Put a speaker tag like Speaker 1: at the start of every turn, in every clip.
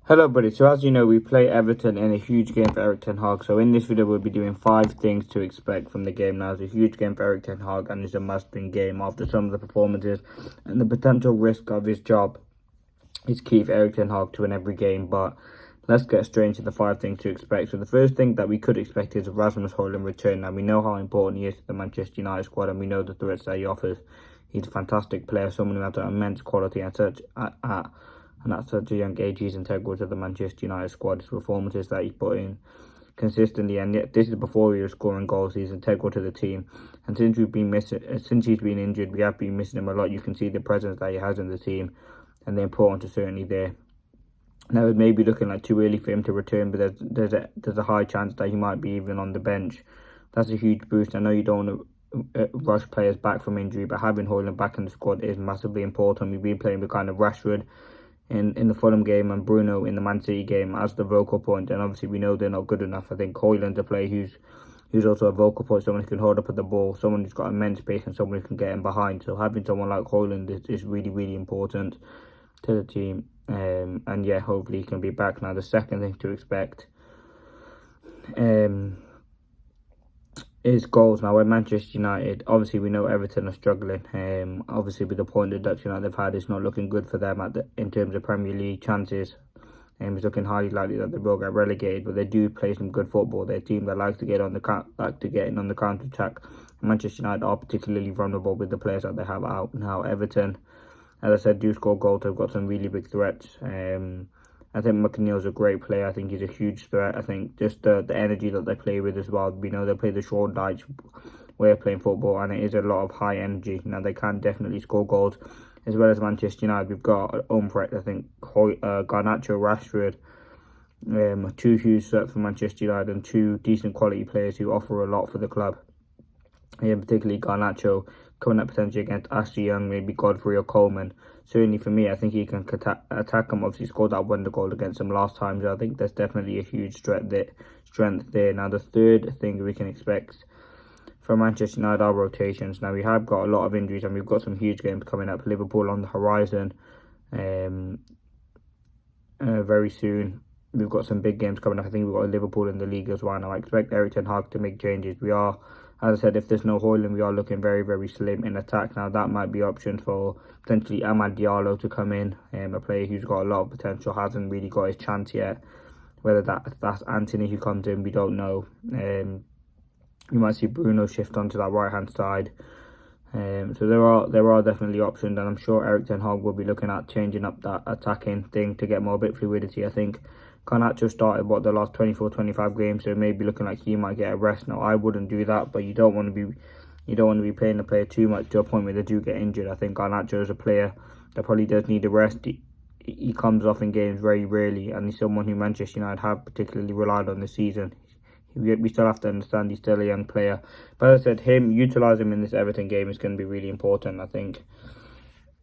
Speaker 1: Hello buddy, so as you know we play Everton in a huge game for Eric Ten Hag. So in this video we'll be doing 5 things to expect from the game. Now it's a huge game for Eric Ten Hag and it's a must-win game after some of the performances and the potential risk of his job is key for Eric Ten Hag to win every game. But let's get straight into the 5 things to expect. So the first thing that we could expect is Rasmus Højlund return. Now we know how important he is to the Manchester United squad and we know the threats that he offers. He's a fantastic player, someone who has immense quality and at such a young age, he's integral to the Manchester United squad. His performances that he's put in consistently, and yet this is before he was scoring goals. He's integral to the team, and since he's been injured, we have been missing him a lot. You can see the presence that he has in the team, and the importance is certainly there. Now it may be looking like too early for him to return, but there's a high chance that he might be even on the bench. That's a huge boost. I know you don't want to rush players back from injury, but having Højlund back in the squad is massively important. We've been playing with kind of Rashford in the Fulham game and Bruno in the Man City game as the vocal point, and obviously we know they're not good enough. I think Højlund's a player who's also a vocal point, someone who can hold up at the ball, someone who's got immense pace and someone who can get in behind. So having someone like Højlund is really, really important to the team, and yeah, hopefully he can be back. Now the second thing to expect is goals. Now at Manchester United, obviously we know Everton are struggling. Obviously with the point deduction that they've had, it's not looking good for them in terms of Premier League chances. It's looking highly likely that they will get relegated, but they do play some good football. They're a team that likes to get in on the counter attack. Manchester United are particularly vulnerable with the players that they have out now. Everton, as I said, do score goals. They've got some really big threats. I think McNeil's a great player. I think he's a huge threat. I think just the energy that they play with as well. We know they play the Sean Dyche way of playing football, and it is a lot of high energy. Now they can definitely score goals, as well as Manchester United. We've got threat. I think Garnacho, Rashford, two huge threats for Manchester United and two decent quality players who offer a lot for the club. Particularly Garnacho coming up potentially against Ashley Young, maybe Godfrey or Coleman. Certainly for me, I think he can attack him. Obviously scored that wonder goal against him last time, so I think there's definitely a huge strength there. Now the third thing we can expect from Manchester United are rotations. Now we have got a lot of injuries and we've got some huge games coming up. Liverpool on the horizon very soon. We've got some big games coming up. I think we've got Liverpool in the league as well. Now I expect Eric Ten Hag to make changes. We are, as I said, if there's no Højlund, we are looking very, very slim in attack. Now that might be options for potentially Amad Diallo to come in, a player who's got a lot of potential, hasn't really got his chance yet. Whether that's Anthony who comes in, we don't know. You might see Bruno shift onto that right hand side. So there are definitely options, and I'm sure Eric Ten Hag will be looking at changing up that attacking thing to get more bit fluidity. I think Garnacho started the last 24-25 games, so maybe looking like he might get a rest. Now I wouldn't do that, but you don't want to be playing the player too much to a point where they do get injured. I think Garnacho is a player that probably does need a rest. He comes off in games very rarely, and he's someone who Manchester United have particularly relied on this season. We still have to understand he's still a young player, but as I said, utilising him in this Everton game is going to be really important. I think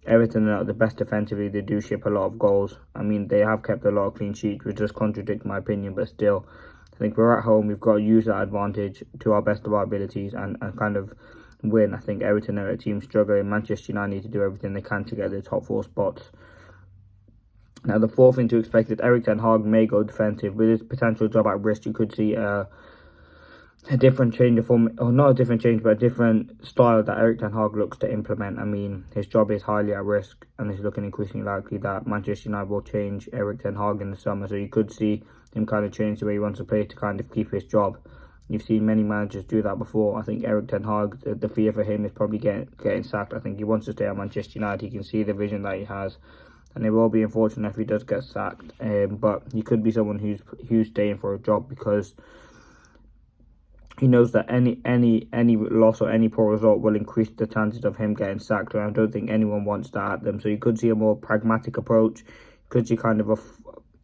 Speaker 1: Everton are the best defensively. They do ship a lot of goals. I mean, they have kept a lot of clean sheets, which does contradict my opinion, but still, I think we're at home. We've got to use that advantage to our best of our abilities and kind of win. I think Everton are a team struggling. Manchester United need to do everything they can to get the top 4 spots. Now, the fourth thing to expect is Eric Ten Hag may go defensive. With his potential job at risk, you could see a different change of form, or not a different change, but a different style that Eric Ten Hag looks to implement. I mean, his job is highly at risk, and it's looking increasingly likely that Manchester United will change Eric Ten Hag in the summer. So you could see him kind of change the way he wants to play to kind of keep his job. You've seen many managers do that before. I think Eric Ten Hag, the fear for him is probably getting sacked. I think he wants to stay at Manchester United. He can see the vision that he has, and it will be unfortunate if he does get sacked. But he could be someone who's staying for a job because he knows that any loss or any poor result will increase the chances of him getting sacked, and I don't think anyone wants that at them. So you could see a more pragmatic approach. You could see kind of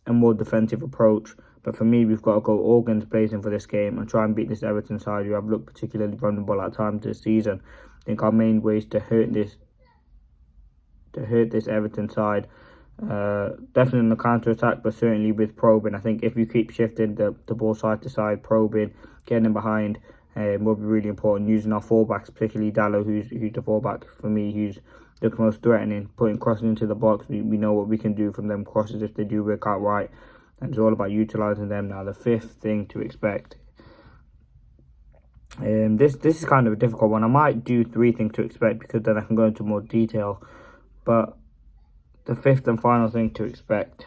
Speaker 1: a more defensive approach. But for me, we've got to go organs blazing for this game and try and beat this Everton side who have looked particularly vulnerable at times this season. I think our main ways to hurt this Everton side, definitely in the counter attack, but certainly with probing. I think if you keep shifting the ball side to side, probing, getting in behind, will be really important. Using our fullbacks, particularly Dallo, who's the fullback for me, who's look most threatening, putting crosses into the box. We know what we can do from them crosses if they do work out right, and it's all about utilising them. Now, the fifth thing to expect. This is kind of a difficult one. I might do 3 things to expect because then I can go into more detail. But the fifth and final thing to expect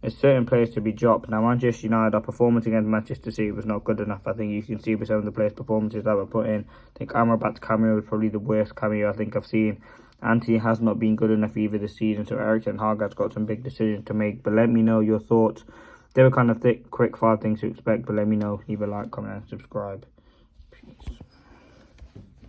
Speaker 1: is certain players to be dropped. Now, Manchester United, our performance against Manchester City was not good enough. I think you can see with some of the players' performances that were put in. I think Amrabat's cameo was probably the worst cameo I think I've seen. Antony has not been good enough either this season, so Eric Ten Hag has got some big decisions to make. But let me know your thoughts. They were kind of quick 5 things to expect, but let me know. Leave a like, comment, and subscribe. Peace.